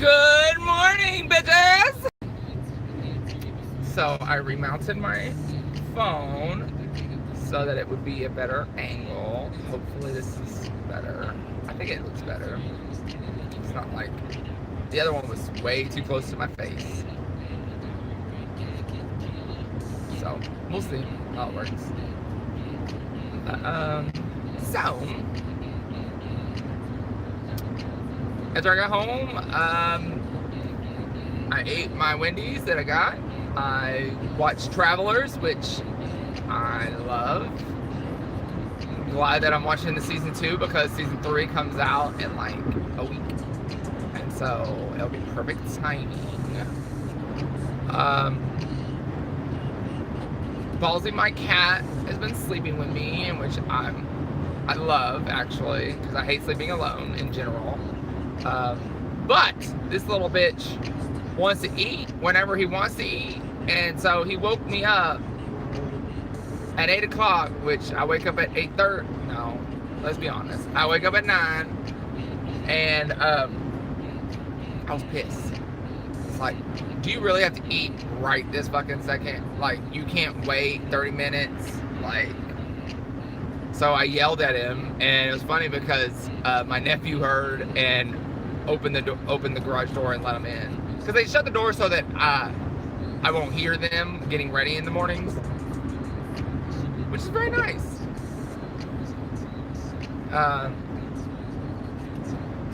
Good morning, bitches! So I remounted my phone so that it would be a better angle. Hopefully this is better. I think it looks better. It's not like the other one was way too close to my face. So we'll see how it works. So after I got home, I ate my Wendy's that I got. I watched Travelers, which I love. I'm glad that I'm watching the season 2 because season 3 comes out in like a week, and so it'll be perfect timing. Ballsy, my cat, has been sleeping with me, in which I love actually, because I hate sleeping alone in general. But this little bitch wants to eat whenever he wants to eat, and so he woke me up at 8 o'clock, which I wake up at 8:30. No, let's be honest. I wake up at 9, and I was pissed. It's like, do you really have to eat right this fucking second? Like, you can't wait 30 minutes? Like, so I yelled at him, and it was funny because my nephew heard and opened the garage door and let him in. Because they shut the door so that I won't hear them getting ready in the mornings, which is very nice.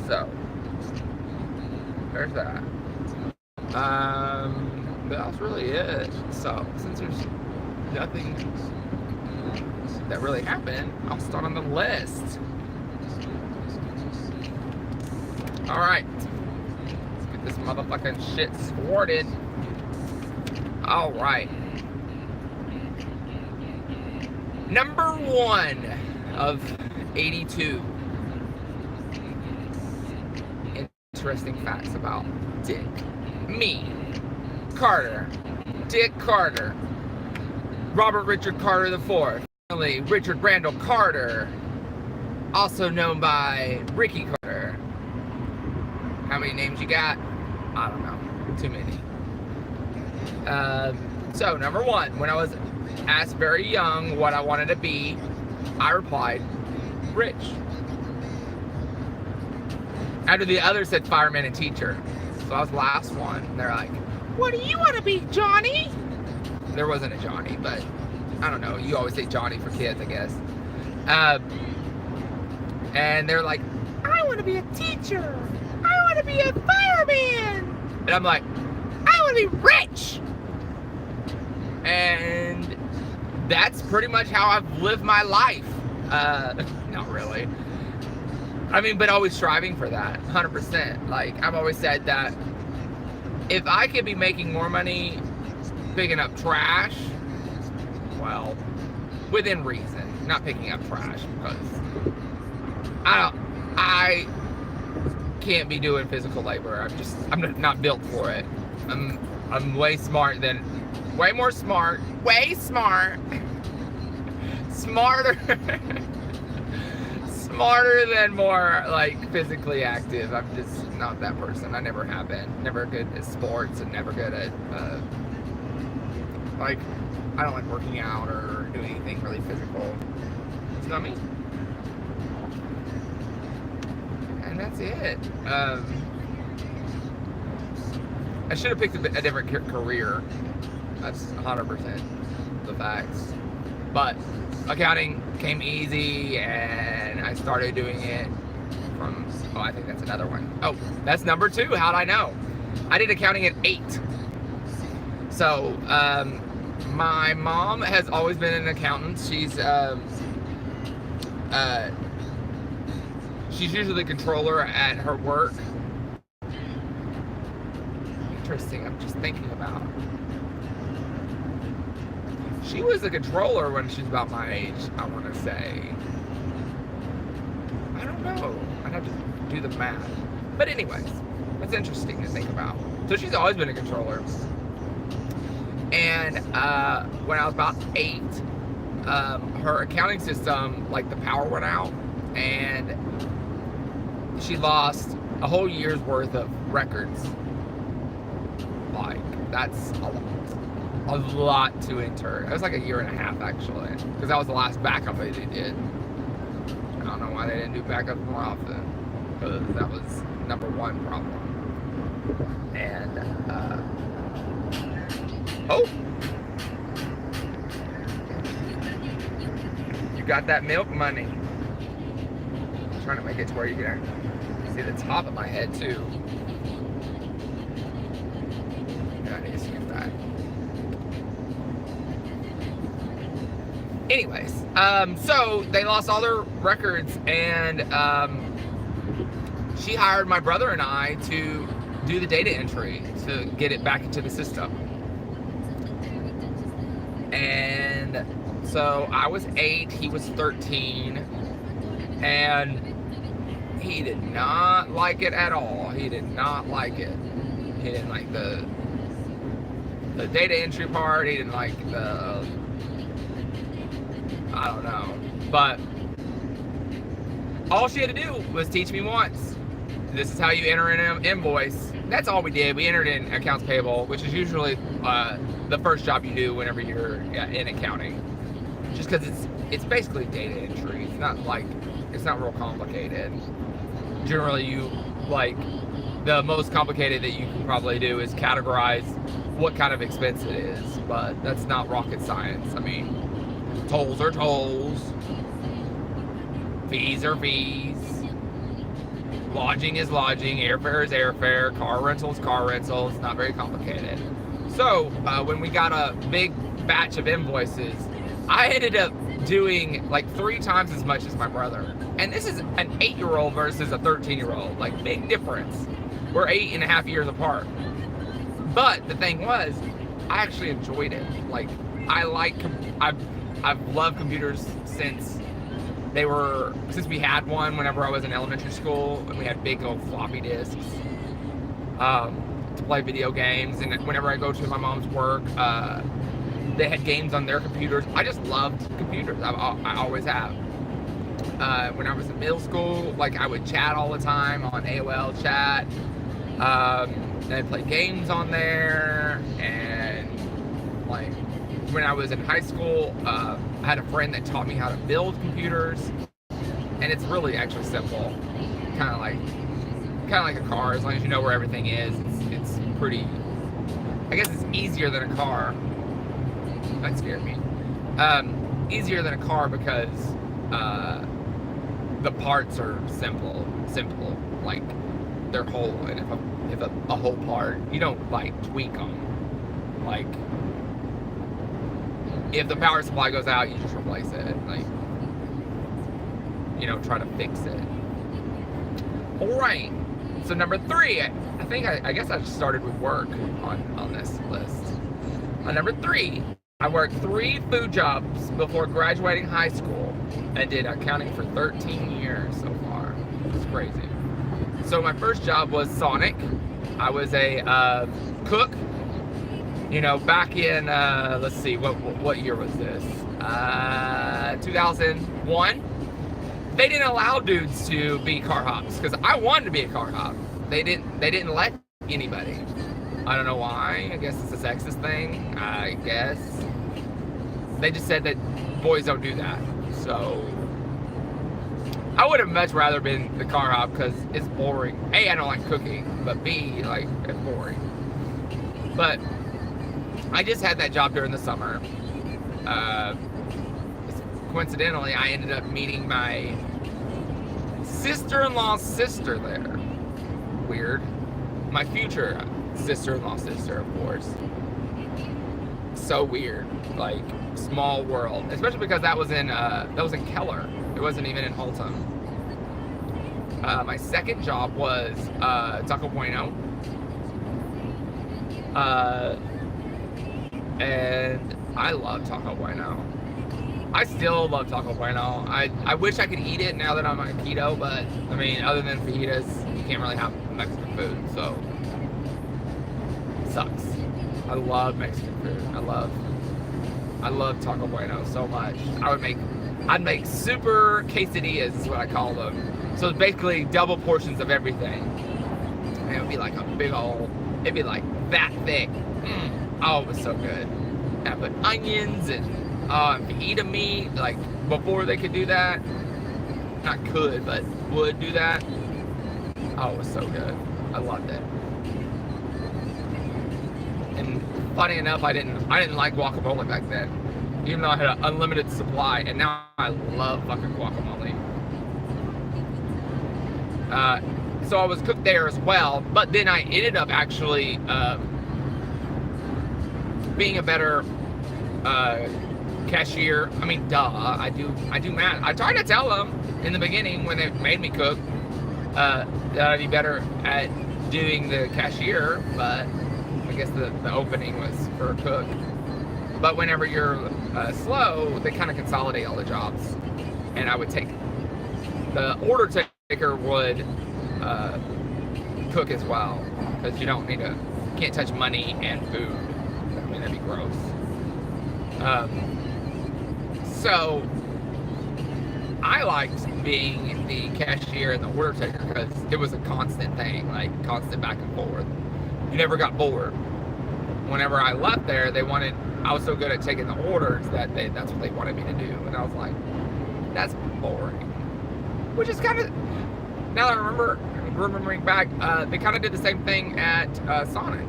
So there's that. But that's really it. So since there's nothing that really happened, I'll start on the list. Alright, let's get this motherfucking shit sorted. Alright. Number 1 of 82 interesting facts about Dick. Me, Carter, Dick Carter, Robert Richard Carter IV, family Richard Randall Carter, also known by Ricky Carter. How many names you got? I don't know. Too many. So, number 1, when I was asked very young what I wanted to be, I replied, rich. After the others said fireman and teacher. So I was the last one. They're like, what do you want to be, Johnny? There wasn't a Johnny, but I don't know. You always say Johnny for kids, I guess. And they're like, I want to be a teacher. I want to be a fireman. And I'm like, I want to be rich. And that's pretty much how I've lived my life. Not really. I mean, but always striving for that, 100%. Like, I've always said that if I could be making more money picking up trash, well, within reason, not picking up trash, because I can't be doing physical labor. I'm not built for it. I'm way smart, smarter than more like physically active. I'm just not that person. I never have been. Never good at sports and never good at like, I don't like working out or doing anything really physical. It's not me. And that's it. I should have picked a different career. That's 100% the facts. But accounting came easy, and I started doing it from, oh, I think that's another one. Oh, that's number 2. How'd I know? I did accounting at 8. So, my mom has always been an accountant. She's usually the controller at her work. Interesting, I'm just thinking about. She was a controller when she was about my age, I want to say. I don't know. I'd have to do the math. But anyways, that's interesting to think about. So she's always been a controller. And when I was about 8, her accounting system, like the power went out, and she lost a whole year's worth of records. Like, that's a lot to enter. It was like a year and a half, actually, because that was the last backup they did. I don't know why they didn't do backups more often, because that was #1 problem. And, oh! You got that milk money. I'm trying to make it to where you can see the top of my head, too. Yeah, I need to skip that. Anyways, so they lost all their records, and she hired my brother and I to do the data entry to get it back into the system. And so I was 8, he was 13, and he did not like it at all. He did not like it. He didn't like the data entry part. He didn't like the, I don't know. But all she had to do was teach me once. This is how you enter an invoice. That's all we did. We entered in accounts payable, which is usually the first job you do whenever you're in accounting. Just because it's basically data entry. It's not real complicated. Generally, the most complicated that you can probably do is categorize what kind of expense it is, but that's not rocket science. I mean, tolls are tolls, fees are fees, lodging is lodging, airfare is airfare, car rental is car rental. It's not very complicated. So when we got a big batch of invoices, I ended up doing like 3 times as much as my brother. And this is an 8-year-old versus a 13-year-old. Like, big difference. We're 8.5 years apart. But the thing was, I actually enjoyed it. Like, I've loved computers since we had one whenever I was in elementary school, and we had big old floppy disks to play video games. And whenever I go to my mom's work, they had games on their computers. I just loved computers. I always have. When I was in middle school, like, I would chat all the time on AOL chat. And I'd play games on there. And like, when I was in high school, I had a friend that taught me how to build computers. And it's really actually simple. Kind of like a car. As long as you know where everything is, it's pretty. I guess it's easier than a car. That scared me. Easier than a car because the parts are simple. Like, they're whole, and if a whole part, you don't like tweak them. Like, if the power supply goes out, you just replace it. Like, you know, try to fix it. All right. So number 3, I guess I just started with work on this list. Number 3. I worked 3 food jobs before graduating high school and did accounting for 13 years so far. It's crazy. So my first job was Sonic. I was a cook. You know, back in, let's see, what year was this? 2001. They didn't allow dudes to be car hops because I wanted to be a car hop. They didn't let anybody. I don't know why. I guess it's a sexist thing. I guess. They just said that boys don't do that. So I would have much rather been the car hop because it's boring. A, I don't like cooking, but B, like, it's boring. But I just had that job during the summer. Coincidentally, I ended up meeting my sister-in-law's sister there. Weird. My future sister-in-law sister, of course. So weird. Like, small world. Especially because that was in Keller. It wasn't even in Holton. My second job was Taco Bueno. And I love Taco Bueno. I still love Taco Bueno. I wish I could eat it now that I'm on keto, but I mean, other than fajitas, you can't really have Mexican food, so it sucks. I love Mexican food. I love Taco Bueno so much. I'd make super quesadillas is what I call them. So it's basically double portions of everything. it would be like a big old, it'd be like that thick. Oh, it was so good. And I put onions and fajita meat, like before they could do that. Not could, but would do that. Oh, it was so good. I loved it. And funny enough, I didn't like guacamole back then, even though I had an unlimited supply, and now I love fucking guacamole. So I was cooked there as well, but then I ended up actually being a better cashier. I mean, duh, I do math. I tried to tell them in the beginning when they made me cook that I'd be better at doing the cashier, but I guess the opening was for a cook. But whenever you're slow, they kind of consolidate all the jobs, and I would take the order taker would cook as well, because you can't touch money and food. I mean, that'd be gross. So I liked being the cashier and the order taker because it was a constant thing, like constant back and forth. You never got bored. Whenever I left there, I was so good at taking the orders that that's what they wanted me to do, and I was like, that's boring. Which is kind of, now that I'm remembering back, they kind of did the same thing at Sonic.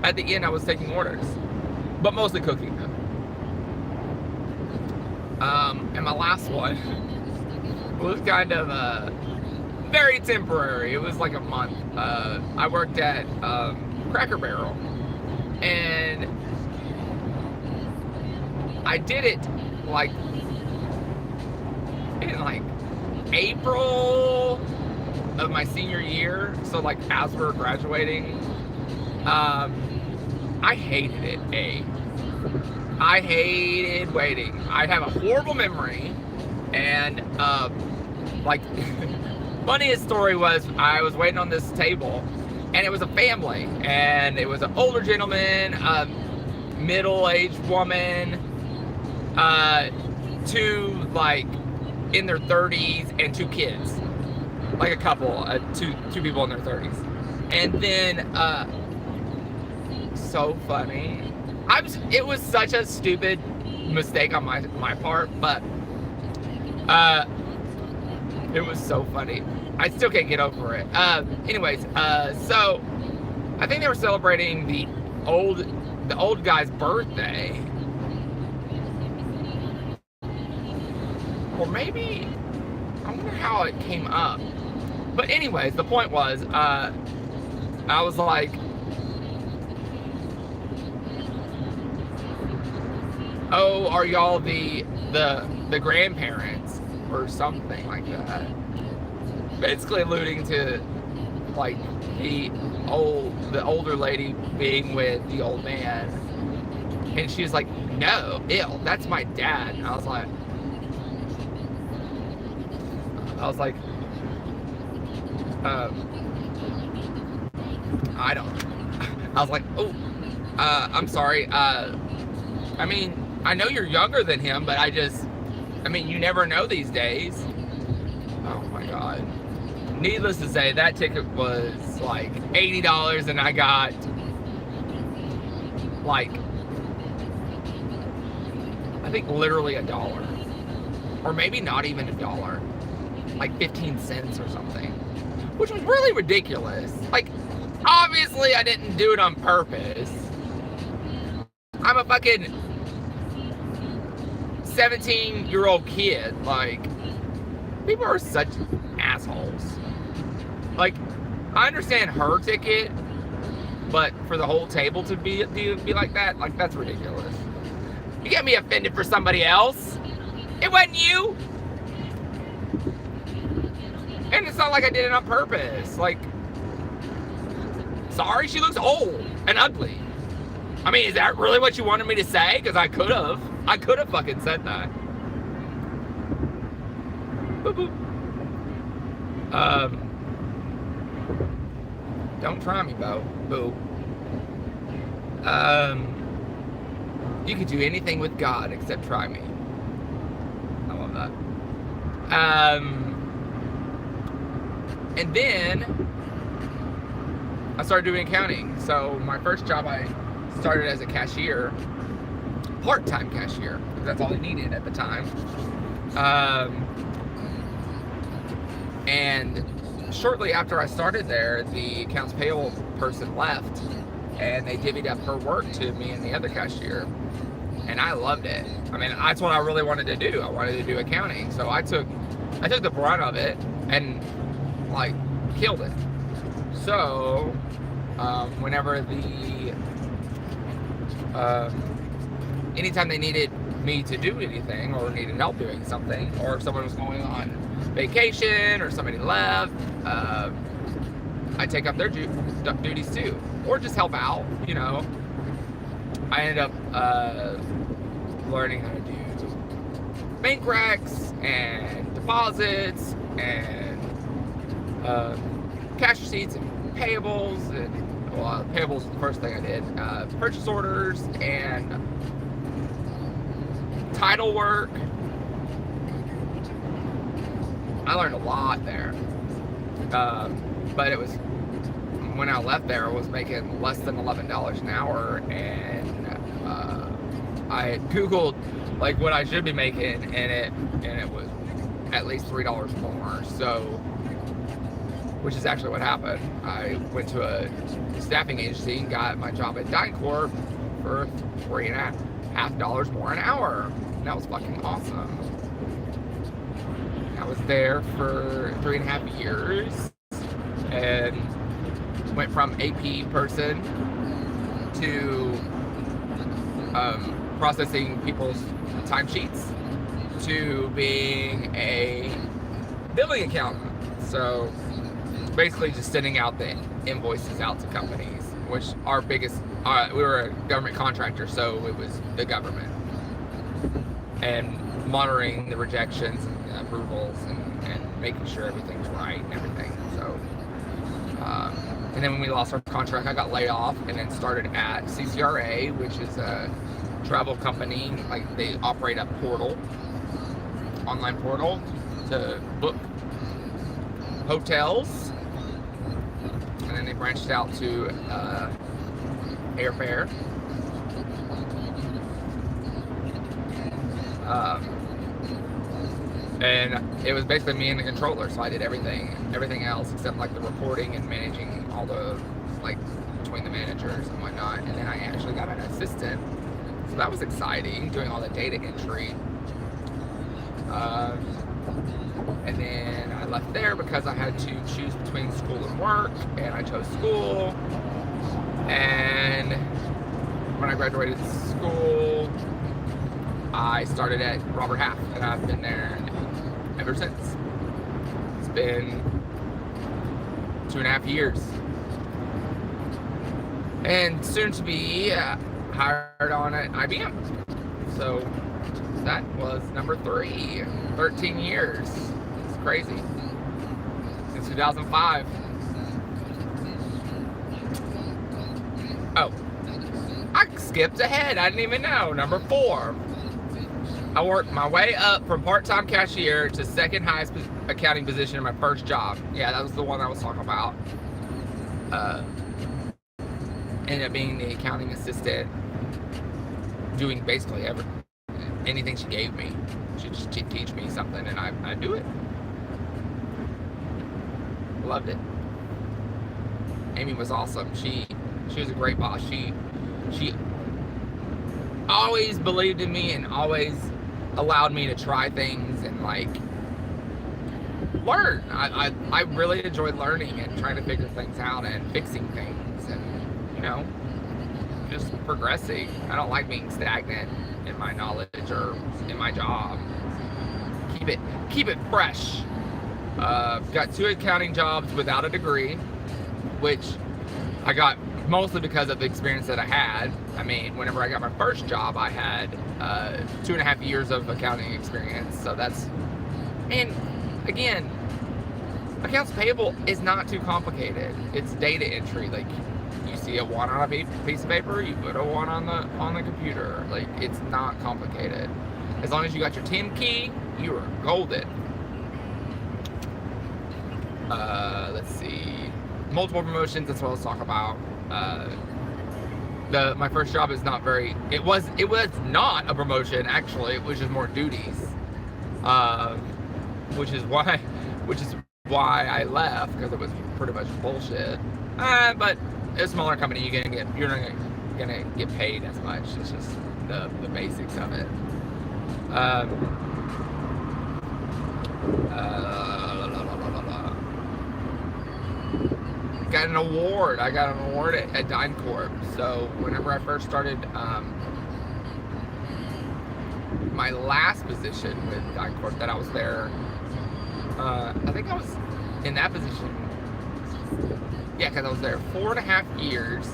At the end, I was taking orders, but mostly cooking them. And my last one was kind of very temporary. It was like a month. I worked at Cracker Barrel, and I did it like in like April of my senior year. So like as we're graduating, I hated it. I hated waiting. I have a horrible memory, and like funniest story was I was waiting on this table, and it was a family, and it was an older gentleman, a middle-aged woman, two like in their 30s, and two kids, like a couple, two people in their 30s, and then so funny. It was such a stupid mistake on my part, but it was so funny. I still can't get over it. Anyways, so I think they were celebrating the old guy's birthday, or maybe I wonder how it came up. But anyways, the point was, I was like, oh, are y'all the grandparents or something like that? Basically alluding to like the older lady being with the old man, and she was like, no, ew, that's my dad. And I was like, I don't. I was like, oh, I'm sorry. I mean, I know you're younger than him, but I mean, you never know these days. Oh my God. Needless to say, that ticket was like $80, and I got like, I think literally $1, or maybe not even $1, like 15 cents or something, which was really ridiculous. Like, obviously I didn't do it on purpose. I'm a fucking 17-year-old kid. Like, people are such assholes. Like, I understand her ticket, but for the whole table to be like that, like, that's ridiculous. You get me offended for somebody else. It wasn't you. And it's not like I did it on purpose. Like, sorry, she looks old and ugly. I mean, is that really what you wanted me to say? Because I could have fucking said that. Boop, boop. Don't try me, Bo. Boo. You could do anything with God except try me. I love that. And then I started doing accounting. So my first job, I started as a cashier, part-time cashier, because that's all I needed at the time. And shortly after I started there, the accounts payable person left, and they divvied up her work to me and the other cashier, and I loved it. I mean, that's what I really wanted to do. I wanted to do accounting, so I took the brunt of it and like killed it. So whenever anytime they needed me to do anything or needed help doing something, or if someone was going on vacation or somebody left, I take up their duties too, or just help out. You know, I ended up learning how to do bank recs and deposits and cash receipts and payables, and well, payables was the first thing I did. Purchase orders and title work. I learned a lot there, but it was when I left there, I was making less than $11 an hour, and I had Googled like what I should be making, and it was at least $3 more. So, which is actually what happened. I went to a staffing agency and got my job at DynCorp for $3.50 more an hour. And that was fucking awesome. I was there for 3.5 years and went from AP person to processing people's timesheets to being a billing accountant. So basically just sending out the invoices out to companies, which our biggest, we were a government contractor, so it was the government, and monitoring the rejections and approvals and making sure everything's right and everything. So and then when we lost our contract, I got laid off and then started at CCRA, which is a travel company. Like, they operate a portal, online portal to book hotels, and then they branched out to airfare. And it was basically me and the controller, so I did everything else except like the reporting and managing all the, like, between the managers and whatnot. And then I actually got an assistant, so that was exciting, doing all the data entry. And then I left there because I had to choose between school and work, and I chose school. And when I graduated school, I started at Robert Half, and I've been there ever since. It's been 2.5 years. And soon to be hired on at IBM. So that was number 3. 13 years. It's crazy. Since 2005. Oh, I skipped ahead. I didn't even know. Number 4. I worked my way up from part-time cashier to second highest accounting position in my first job. Yeah, that was the one I was talking about. Ended up being the accounting assistant, doing basically anything she gave me. She'd just teach me something, and I'd do it. Loved it. Amy was awesome. She was a great boss. She always believed in me and always allowed me to try things and, like, learn. I really enjoyed learning and trying to figure things out and fixing things and, you know, just progressing. I don't like being stagnant in my knowledge or in my job. Keep it fresh. Got 2 accounting jobs without a degree, which I got mostly because of the experience that I had. I mean, whenever I got my first job, I had 2.5 years of accounting experience. So that's, and again, accounts payable is not too complicated. It's data entry. Like, you see a 1 on a piece of paper, you put a 1 on the computer. Like, it's not complicated. As long as you got your 10 key, you are golden. let's see, multiple promotions. That's what let's talk about. My first job is not very. It was not a promotion actually. It was just more duties, which is why I left, because it was pretty much bullshit. But a smaller company, you're not gonna get paid as much. It's just the basics of it. Got an award. I got an award at DynCorp. So whenever I first started my last position with DynCorp, that I was there, I think I was in that position. Yeah, because I was there 4.5 years,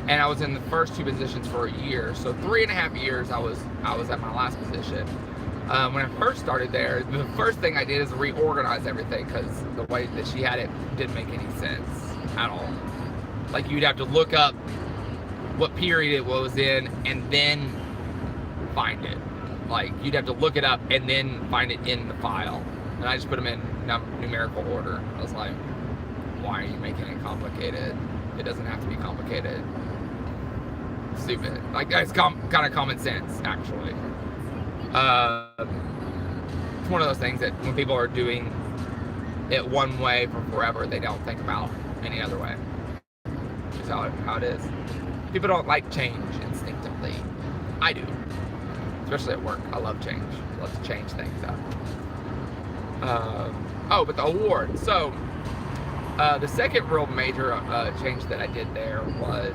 and I was in the first 2 positions for a year. So 3.5 years I was at my last position. When I first started there, the first thing I did is reorganize everything, because the way that she had it didn't make any sense at all. Like, you'd have to look up what period it was in and then find it. Like, you'd have to look it up and then find it in the file. And I just put them in numerical order. I was like, why are you making it complicated? It doesn't have to be complicated. Stupid. Like, that's kind of common sense, actually. It's one of those things that when people are doing it one way for forever, they don't think about any other way. That's how it is. People don't like change instinctively. I do. Especially at work. I love change. I love to change things up. Oh, but the award. So, the second real major change that I did there was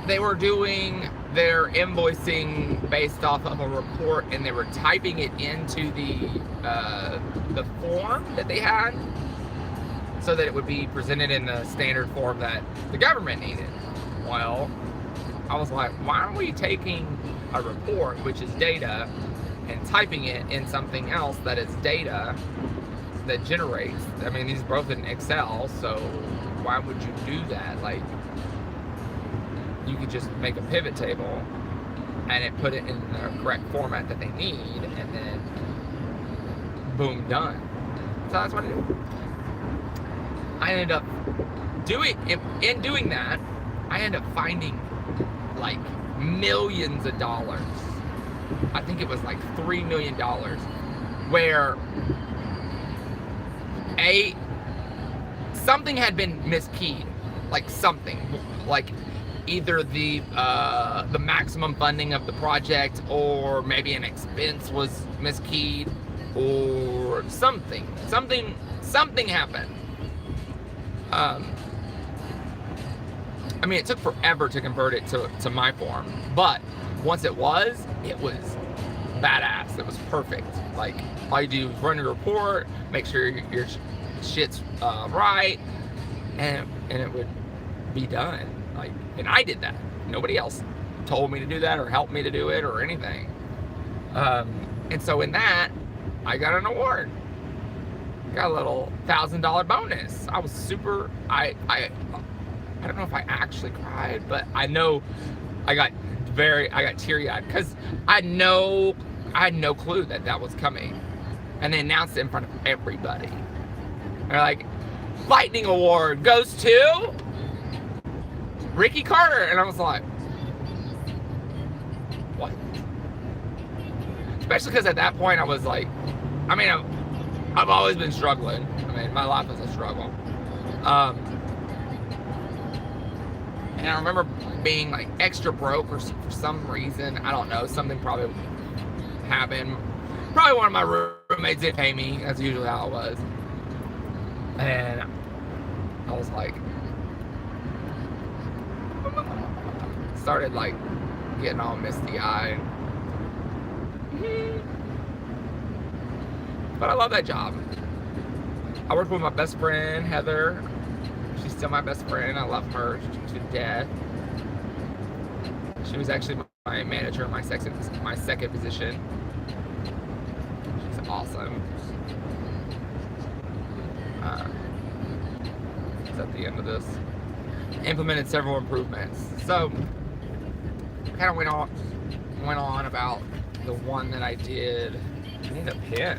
they were doing their invoicing based off of a report, and they were typing it into the form that they had, so that it would be presented in the standard form that the government needed. Well, I was like, why aren't we taking a report, which is data, and typing it in something else that is data that generates? I mean, these are both in Excel, so why would you do that? Like, you could just make a pivot table and it put it in the correct format that they need, and then boom, done. So that's what I did. I ended up in doing that, I ended up finding like millions of dollars. I think it was like $3 million, where something had been miskeyed, like something, like either the maximum funding of the project, or maybe an expense was miskeyed, or something happened. I mean, it took forever to convert it to my form, but once it was badass. It was perfect. Like, all you do is run your report, make sure your shit's right, and it would be done. Like, and I did that. Nobody else told me to do that or helped me to do it or anything. And so in that, I got an award. Got a little $1,000 bonus. I was super. I don't know if I actually cried, but I know I got teary-eyed, because I had no clue that was coming, and they announced it in front of everybody. They're like, Lightning Award goes to Ricky Carter, and I was like, what? Especially because at that point I was like, I mean, I've always been struggling. I mean, my life was a struggle. And I remember being like extra broke for some reason. I don't know. Something probably happened. Probably one of my roommates didn't pay me. That's usually how it was. And I was like, started like getting all misty-eyed. But I love that job. I worked with my best friend, Heather. She's still my best friend. I love her to death. She was actually my manager in my second position. She's awesome. It's at the end of this. Implemented several improvements. So, kind of went on about the one that I did. I need a pen,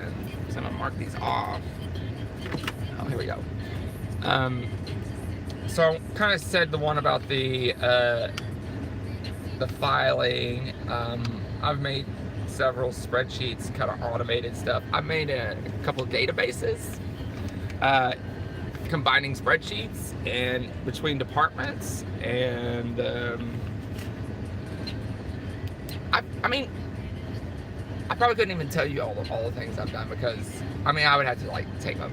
so I'm gonna mark these off. Oh, here we go. So kind of said the one about the filing. I've made several spreadsheets, kind of automated stuff. I've made a couple of databases, combining spreadsheets and between departments, and I mean, I probably couldn't even tell you all the things I've done, because I mean I would have to like take a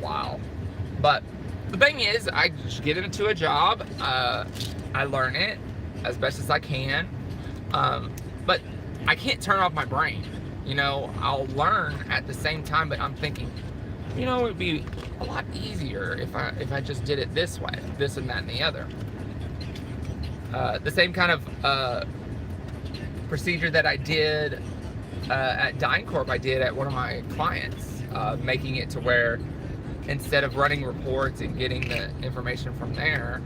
while. But the thing is, I just get into a job, I learn it as best as I can, but I can't turn off my brain. You know, I'll learn at the same time, but I'm thinking, you know, it would be a lot easier if I just did it this way, this and that and the other. The same kind of procedure that I did at DynCorp, I did at one of my clients, making it to where instead of running reports and getting the information from there,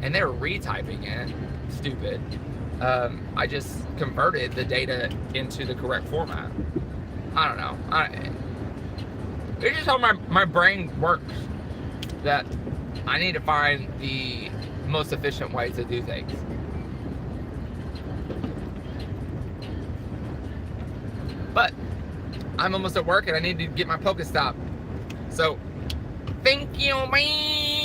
and they were retyping it, stupid, I just converted the data into the correct format. I don't know. It's just how my brain works, that I need to find the most efficient way to do things. But I'm almost at work and I need to get my Pokestop. So, thank you, man.